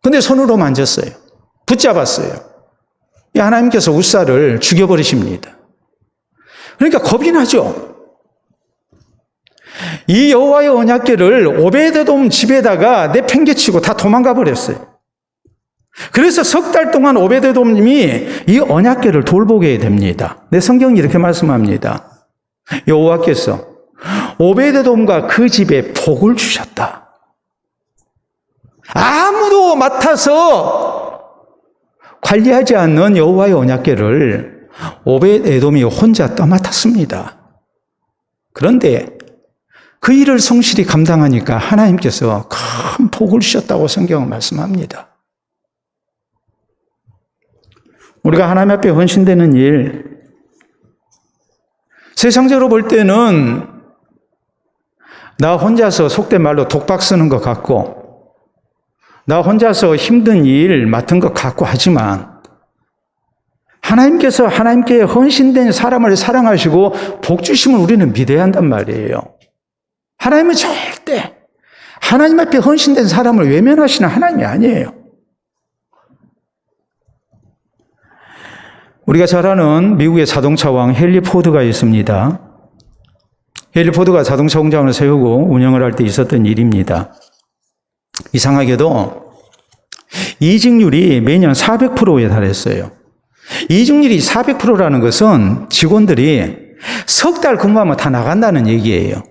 근데 손으로 만졌어요. 붙잡았어요. 하나님께서 웃사를 죽여버리십니다. 그러니까 겁이 나죠. 이 여호와의 언약궤를 오베데돔 집에다가 내팽개치고 다 도망가 버렸어요. 그래서 석 달 동안 오베데돔님이 이 언약궤를 돌보게 됩니다. 내 성경이 이렇게 말씀합니다. 여호와께서 오베데돔과 그 집에 복을 주셨다. 아무도 맡아서 관리하지 않는 여호와의 언약궤를 오베데돔이 혼자 떠맡았습니다. 그런데 그 일을 성실히 감당하니까 하나님께서 큰 복을 주셨다고 성경은 말씀합니다. 우리가 하나님 앞에 헌신되는 일, 세상적으로 볼 때는 나 혼자서 속된 말로 독박 쓰는 것 같고 나 혼자서 힘든 일 맡은 것 같고 하지만 하나님께서 하나님께 헌신된 사람을 사랑하시고 복 주심을 우리는 믿어야 한단 말이에요. 하나님은 절대 하나님 앞에 헌신된 사람을 외면하시는 하나님이 아니에요. 우리가 잘 아는 미국의 자동차 왕 헨리 포드가 있습니다. 헨리 포드가 자동차 공장을 세우고 운영을 할 때 있었던 일입니다. 이상하게도 이직률이 매년 400%에 달했어요. 이직률이 400%라는 것은 직원들이 석 달 근무하면 다 나간다는 얘기예요.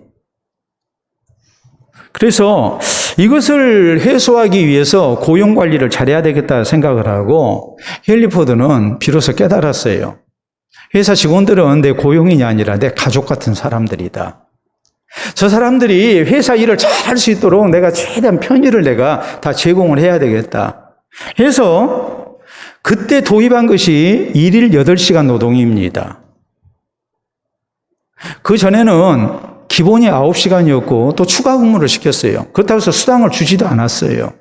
그래서 이것을 해소하기 위해서 고용 관리를 잘해야 되겠다 생각을 하고 헨리 포드는 비로소 깨달았어요. 회사 직원들은 내 고용인이 아니라 내 가족 같은 사람들이다. 저 사람들이 회사 일을 잘 할 수 있도록 내가 최대한 편의를 내가 다 제공을 해야 되겠다. 해서 그때 도입한 것이 일일 8시간 노동입니다. 그 전에는 기본이 9시간이었고 또 추가 근무를 시켰어요. 그렇다고 해서 수당을 주지도 않았어요.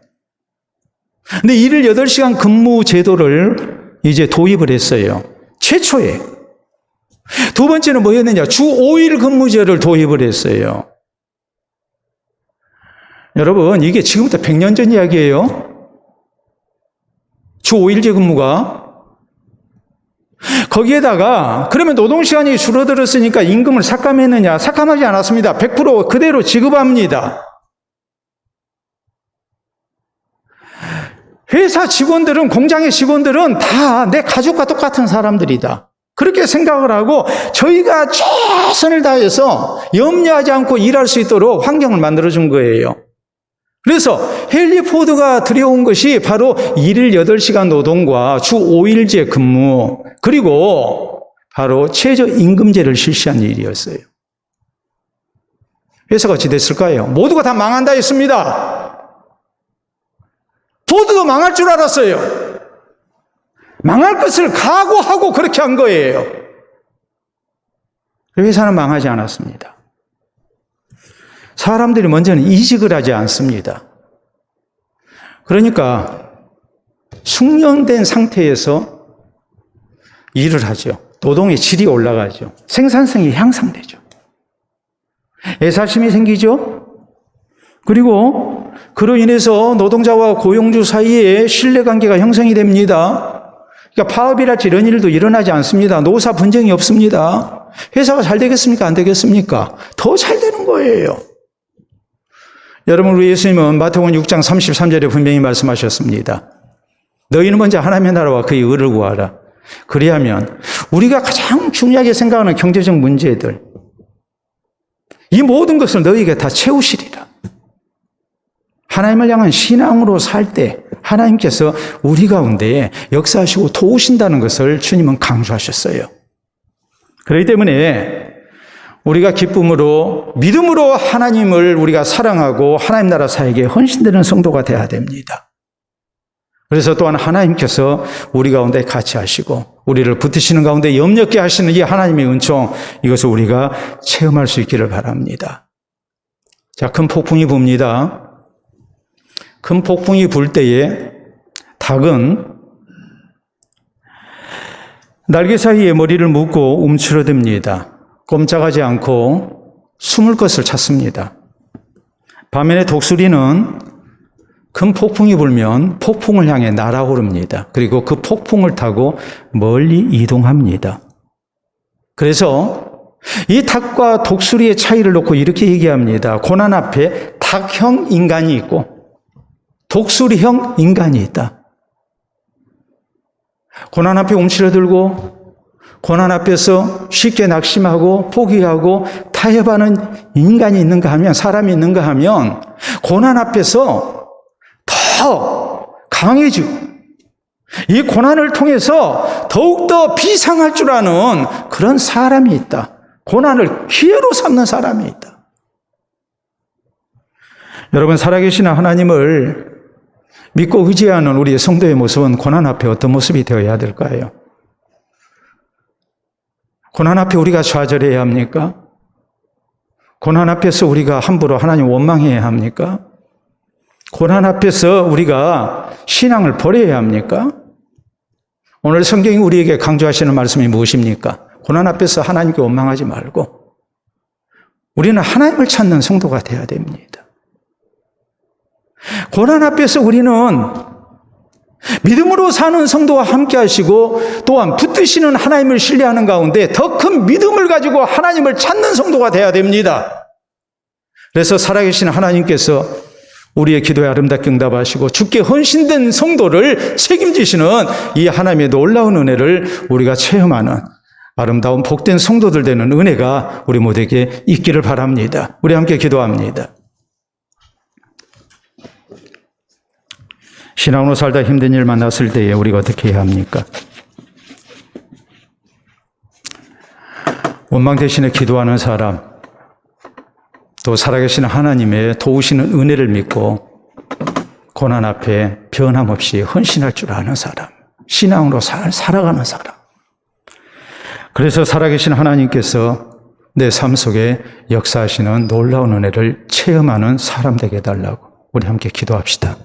근데 일일 8시간 근무 제도를 이제 도입을 했어요. 최초에. 두 번째는 뭐였느냐? 주 5일 근무제를 도입을 했어요. 여러분, 이게 지금부터 100년 전 이야기예요. 주 5일제 근무가. 거기에다가 그러면 노동시간이 줄어들었으니까 임금을 삭감했느냐? 삭감하지 않았습니다. 100% 그대로 지급합니다. 회사 직원들은, 공장의 직원들은 다 내 가족과 똑같은 사람들이다. 그렇게 생각을 하고 저희가 최선을 다해서 염려하지 않고 일할 수 있도록 환경을 만들어준 거예요. 그래서 헨리 포드가 들여온 것이 바로 일일 8시간 노동과 주 5일제 근무, 그리고 바로 최저임금제를 실시한 일이었어요. 회사가 어찌 됐을까요? 모두가 다 망한다 했습니다. 포드도 망할 줄 알았어요. 망할 것을 각오하고 그렇게 한 거예요. 회사는 망하지 않았습니다. 사람들이 먼저는 이직을 하지 않습니다. 그러니까 숙련된 상태에서 일을 하죠. 노동의 질이 올라가죠. 생산성이 향상되죠. 애사심이 생기죠. 그리고 그로 인해서 노동자와 고용주 사이에 신뢰관계가 형성이 됩니다. 그러니까 파업이랄지 이런 일도 일어나지 않습니다. 노사 분쟁이 없습니다. 회사가 잘 되겠습니까? 안 되겠습니까? 더 잘 되는 거예요. 여러분, 우리 예수님은 마태복음 6장 33절에 분명히 말씀하셨습니다. 너희는 먼저 하나님의 나라와 그의 의를 구하라. 그리하면 우리가 가장 중요하게 생각하는 경제적 문제들, 이 모든 것을 너희에게 다 채우시리라. 하나님을 향한 신앙으로 살 때 하나님께서 우리 가운데 역사하시고 도우신다는 것을 주님은 강조하셨어요. 그렇기 때문에 우리가 기쁨으로, 믿음으로 하나님을 우리가 사랑하고 하나님 나라 사역에 헌신되는 성도가 되어야 됩니다. 그래서 또한 하나님께서 우리 가운데 같이 하시고 우리를 붙드시는 가운데 염렵게 하시는 이 하나님의 은총, 이것을 우리가 체험할 수 있기를 바랍니다. 자, 큰 폭풍이 붑니다. 큰 폭풍이 불 때에 닭은 날개 사이에 머리를 묶고 움츠러듭니다. 꼼짝하지 않고 숨을 것을 찾습니다. 반면에 독수리는 큰 폭풍이 불면 폭풍을 향해 날아오릅니다. 그리고 그 폭풍을 타고 멀리 이동합니다. 그래서 이 닭과 독수리의 차이를 놓고 이렇게 얘기합니다. 고난 앞에 닭형 인간이 있고 독수리형 인간이 있다. 고난 앞에 움츠러들고 고난 앞에서 쉽게 낙심하고 포기하고 타협하는 인간이 있는가 하면, 사람이 있는가 하면 고난 앞에서 더 강해지고 이 고난을 통해서 더욱더 비상할 줄 아는 그런 사람이 있다. 고난을 기회로 삼는 사람이 있다. 여러분, 살아계신 하나님을 믿고 의지하는 우리의 성도의 모습은 고난 앞에 어떤 모습이 되어야 될까요? 고난 앞에 우리가 좌절해야 합니까? 고난 앞에서 우리가 함부로 하나님 원망해야 합니까? 고난 앞에서 우리가 신앙을 버려야 합니까? 오늘 성경이 우리에게 강조하시는 말씀이 무엇입니까? 고난 앞에서 하나님께 원망하지 말고 우리는 하나님을 찾는 성도가 되어야 됩니다. 고난 앞에서 우리는 믿음으로 사는 성도와 함께 하시고 또한 붙드시는 하나님을 신뢰하는 가운데 더 큰 믿음을 가지고 하나님을 찾는 성도가 돼야 됩니다. 그래서 살아계신 하나님께서 우리의 기도에 아름답게 응답하시고 주께 헌신된 성도를 책임지시는 이 하나님의 놀라운 은혜를 우리가 체험하는 아름다운 복된 성도들 되는 은혜가 우리 모두에게 있기를 바랍니다. 우리 함께 기도합니다. 신앙으로 살다 힘든 일 만났을 때에 우리가 어떻게 해야 합니까? 원망 대신에 기도하는 사람, 또 살아계신 하나님의 도우시는 은혜를 믿고 고난 앞에 변함없이 헌신할 줄 아는 사람, 신앙으로 살아가는 사람. 그래서 살아계신 하나님께서 내 삶 속에 역사하시는 놀라운 은혜를 체험하는 사람 되게 해달라고 우리 함께 기도합시다.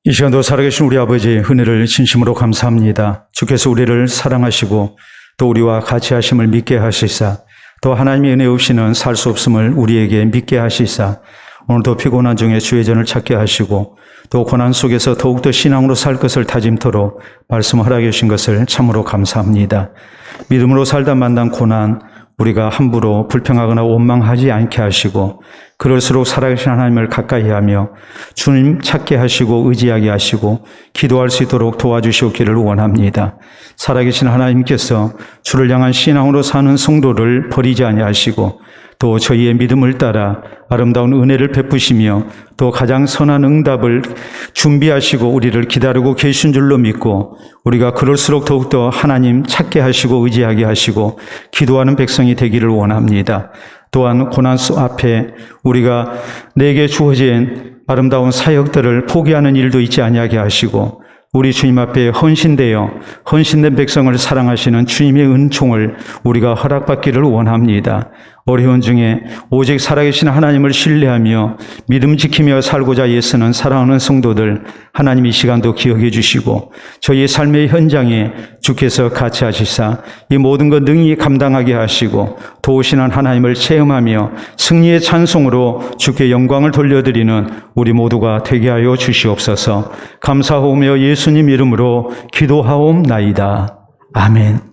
이 시간도 살아계신 우리 아버지의 은혜를 진심으로 감사합니다. 주께서 우리를 사랑하시고 또 우리와 같이 하심을 믿게 하시사 또 하나님의 은혜 없이는 살 수 없음을 우리에게 믿게 하시사 오늘도 피곤한 중에 주의 전을 찾게 하시고 또 고난 속에서 더욱더 신앙으로 살 것을 다짐토록 말씀을 허락해 주신 것을 참으로 감사합니다. 믿음으로 살다 만난 고난 우리가 함부로 불평하거나 원망하지 않게 하시고 그럴수록 살아계신 하나님을 가까이 하며 주님 찾게 하시고 의지하게 하시고 기도할 수 있도록 도와주시옵기를 원합니다. 살아계신 하나님께서 주를 향한 신앙으로 사는 성도를 버리지 아니하시고 또 저희의 믿음을 따라 아름다운 은혜를 베푸시며 또 가장 선한 응답을 준비하시고 우리를 기다리고 계신 줄로 믿고 우리가 그럴수록 더욱더 하나님 찾게 하시고 의지하게 하시고 기도하는 백성이 되기를 원합니다. 또한 고난 앞에 우리가 내게 주어진 아름다운 사역들을 포기하는 일도 있지 아니하게 하시고 우리 주님 앞에 헌신된 백성을 사랑하시는 주님의 은총을 우리가 허락받기를 원합니다. 어려운 중에 오직 살아계신 하나님을 신뢰하며 믿음 지키며 살고자 애쓰는 사랑하는 성도들 하나님 이 시간도 기억해 주시고 저희의 삶의 현장에 주께서 같이 하시사 이 모든 것 능히 감당하게 하시고 도우시는 하나님을 체험하며 승리의 찬송으로 주께 영광을 돌려드리는 우리 모두가 되게 하여 주시옵소서. 감사하오며 예수님 이름으로 기도하옵나이다. 아멘.